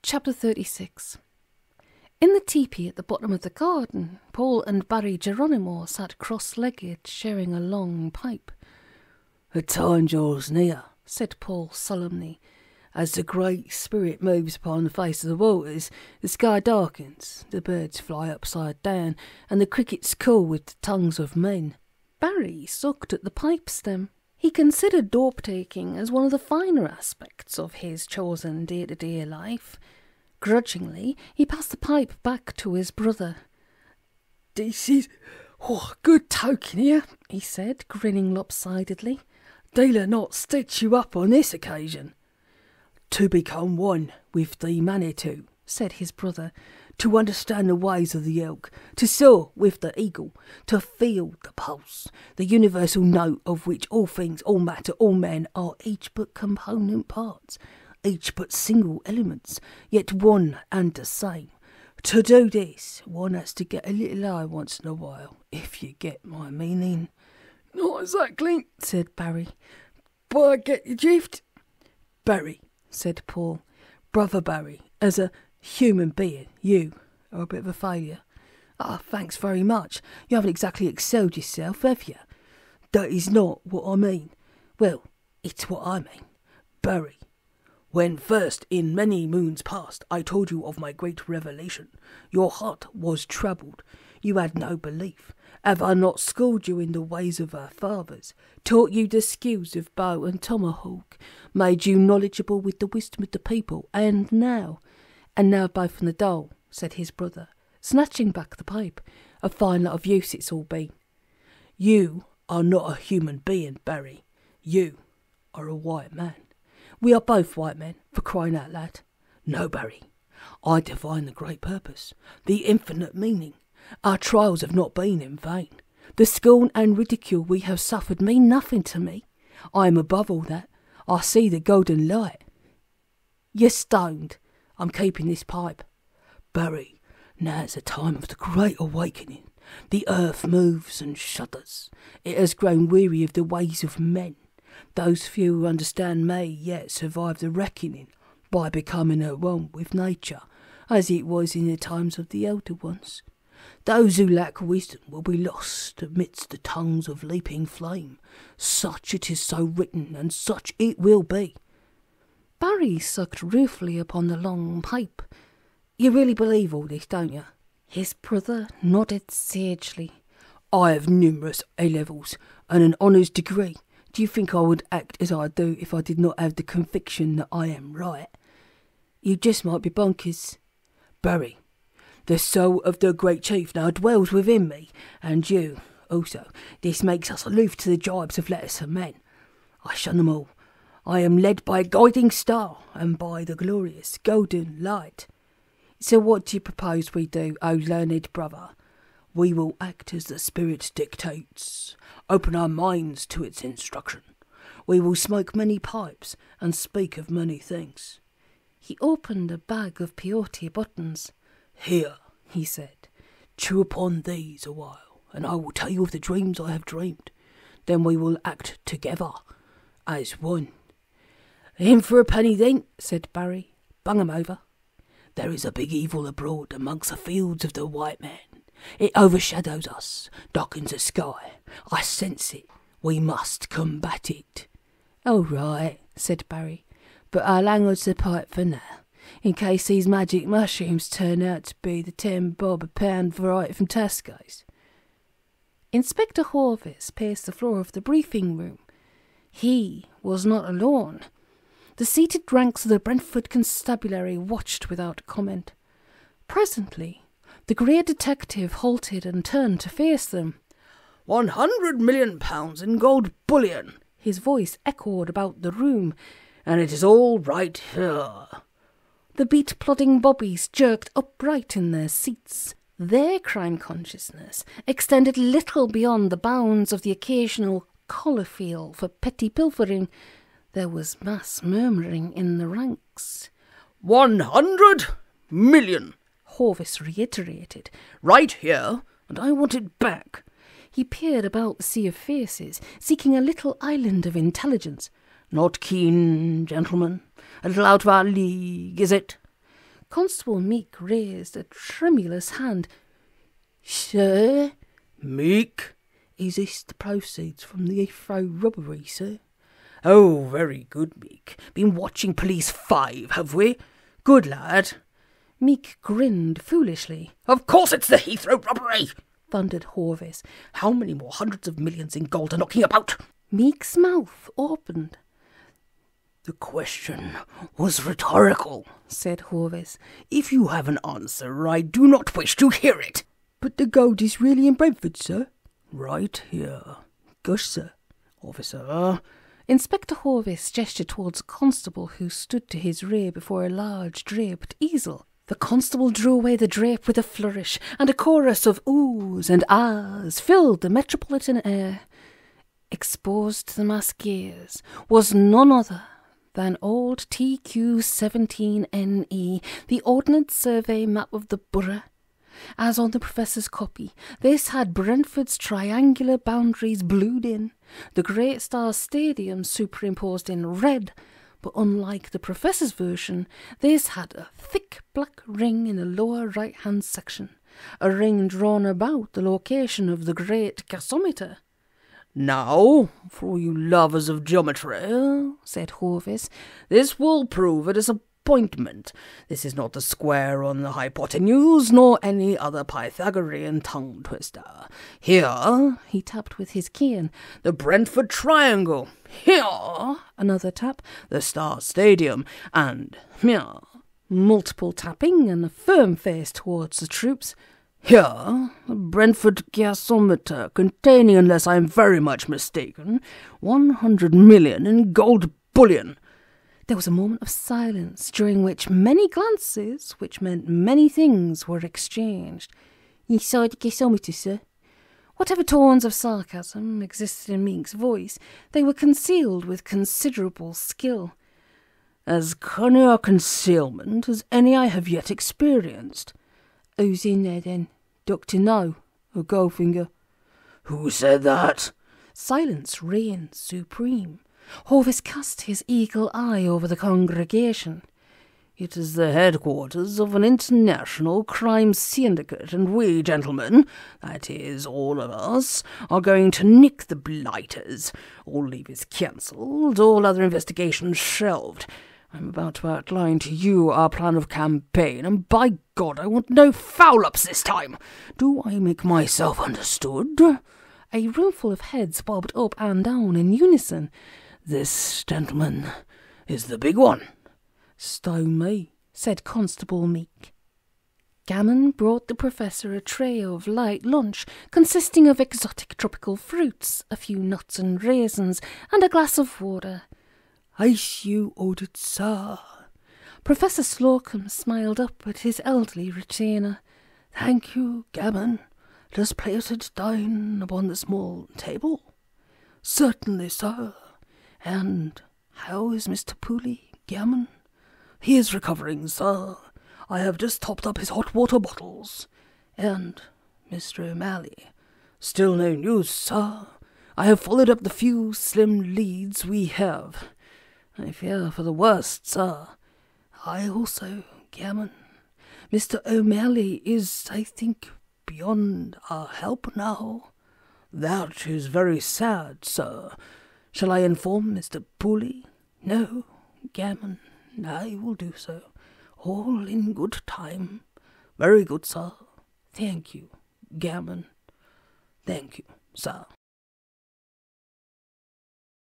Chapter 36. In the teepee at the bottom of the garden, Paul and Barry Geronimo sat cross-legged, sharing a long pipe. "The time draws near," said Paul solemnly. "As the Great Spirit moves upon the face of the waters, the sky darkens, the birds fly upside down, and the crickets call with the tongues of men." Barry sucked at the pipe stem. He considered dope-taking as one of the finer aspects of his chosen day-to-day life. Grudgingly, he passed the pipe back to his brother. "This is good token here," he said, grinning lopsidedly. "Dealer not stitch you up on this occasion." "To become one with the Manitou," said his brother, "to understand the ways of the elk, to soar with the eagle, to feel the pulse, the universal note of which all things, all matter, all men are each but component parts, each but single elements, yet one and the same. To do this, one has to get a little high once in a while, if you get my meaning." "Not exactly," said Barry, "but I get your drift." "Barry," said Paul, "Brother Barry, as a human being, you are a bit of a failure." "Thanks very much. You haven't exactly excelled yourself, have you?" "That is not what I mean." "Well, it's what I mean. Barry, when first in many moons past I told you of my great revelation, your heart was troubled. You had no belief. Have I not schooled you in the ways of our fathers, taught you the skills of bow and tomahawk, made you knowledgeable with the wisdom of the people, and now both from the dole," said his brother, snatching back the pipe. "A fine lot of use it's all been. You are not a human being, Barry. You are a white man. We are both white men, for crying out loud. No, Barry, I divine the great purpose, the infinite meaning. Our trials have not been in vain. The scorn and ridicule we have suffered mean nothing to me. I am above all that. I see the golden light." "You're stoned. I'm keeping this pipe." "Barry, now's the time of the great awakening. The earth moves and shudders. It has grown weary of the ways of men. Those few who understand may yet survive the reckoning by becoming at one with nature, as it was in the times of the elder ones. Those who lack wisdom will be lost amidst the tongues of leaping flame. Such it is so written, and such it will be." Barry sucked ruefully upon the long pipe. "You really believe all this, don't you?" His brother nodded sagely. "I have numerous A-levels and an honours degree. Do you think I would act as I do if I did not have the conviction that I am right?" "You just might be bonkers." "Barry, the soul of the great chief now dwells within me, and you also. This makes us aloof to the jibes of letters and men. I shun them all. I am led by a guiding star, and by the glorious golden light." "So what do you propose we do, O learned brother?" "We will act as the Spirit dictates, open our minds to its instruction. We will smoke many pipes, and speak of many things." He opened a bag of peyote buttons. "Here," he said, "chew upon these a while, and I will tell you of the dreams I have dreamed. Then we will act together, as one." "In for a penny then," said Barry. "Bung 'em over." "There is a big evil abroad amongst the fields of the white man. It overshadows us, darkens the sky. I sense it. We must combat it." "All right," said Barry, "but I'll hang on to the pipe for now, in case these magic mushrooms turn out to be the 10 bob a pound variety from Tesco's." Inspector Horvis paced the floor of the briefing room. He was not alone. The seated ranks of the Brentford constabulary watched without comment. Presently, the grey detective halted and turned to face them. £100 million in gold bullion," his voice echoed about the room. "And it is all right here." The beat-plodding bobbies jerked upright in their seats. Their crime consciousness extended little beyond the bounds of the occasional collar feel for petty pilfering. There was mass murmuring in the ranks. 100 million, Horvis reiterated. "Right here, and I want it back." He peered about the sea of faces, seeking a little island of intelligence. "Not keen, gentlemen? A little out of our league, is it?" Constable Meek raised a tremulous hand. Sir? Meek? Is this the proceeds from the Heathrow robbery, sir? Oh, very good, Meek. Been watching Police 5, have we? Good lad. Meek grinned foolishly. Of course it's the Heathrow robbery, thundered Horvis. How many more hundreds of millions in gold are knocking about? Meek's mouth opened. The question was rhetorical, said Horvis. If you have an answer, I do not wish to hear it. But the gold is really in Brentford, sir? Right here. Gosh, sir. Officer. Inspector Horvis gestured towards a constable who stood to his rear before a large draped easel. The constable drew away the drape with a flourish, and a chorus of oohs and ahs filled the metropolitan air. Exposed to the mass gaze was none other than old TQ17NE, the Ordnance Survey map of the borough. As on the professor's copy, this had Brentford's triangular boundaries blued in, the Great Star Stadium superimposed in red, but unlike the professor's version, this had a thick black ring in the lower right-hand section, a ring drawn about the location of the great gasometer. Now, for all you lovers of geometry, said Horvis, this will prove a disappointment. This is not the square on the hypotenuse, nor any other Pythagorean tongue twister. Here, he tapped with his cane, the Brentford Triangle. Here, another tap, the Star Stadium. And here, multiple tapping and a firm face towards the troops. Here, the Brentford gasometer, containing, unless I am very much mistaken, 100 million in gold bullion. There was a moment of silence, during which many glances, which meant many things, were exchanged. You saw the gasometer, sir? Whatever tones of sarcasm existed in Meek's voice, they were concealed with considerable skill. As cunning a concealment as any I have yet experienced. Who's in there, then? Dr. No, or Goldfinger? Who said that? Silence reigned supreme. Horvis cast his eagle eye over the congregation. It is the headquarters of an international crime syndicate, and we, gentlemen, that is, all of us, are going to nick the blighters. All leave is cancelled, all other investigations shelved. I'm about to outline to you our plan of campaign, and by God, I want no foul-ups this time. Do I make myself understood? A roomful of heads bobbed up and down in unison. This, gentleman, is the big one. Stow me, said Constable Meek. Gammon brought the professor a tray of light lunch, consisting of exotic tropical fruits, a few nuts and raisins, and a glass of water. Ice you ordered, sir. Professor Slocum smiled up at his elderly retainer. Thank you, Gammon. Does plated dine upon the small table? Certainly, sir. And how is Mr. Pooley, Gammon? He is recovering, sir. I have just topped up his hot water bottles. And Mr. Omally? Still no news, sir. I have followed up the few slim leads we have. I fear for the worst, sir. I also, Gammon. Mr. Omally is, I think, beyond our help now. That is very sad, sir. Shall I inform Mr. Pooley? No, Gammon, I will do so. All in good time. Very good, sir. Thank you, Gammon. Thank you, sir.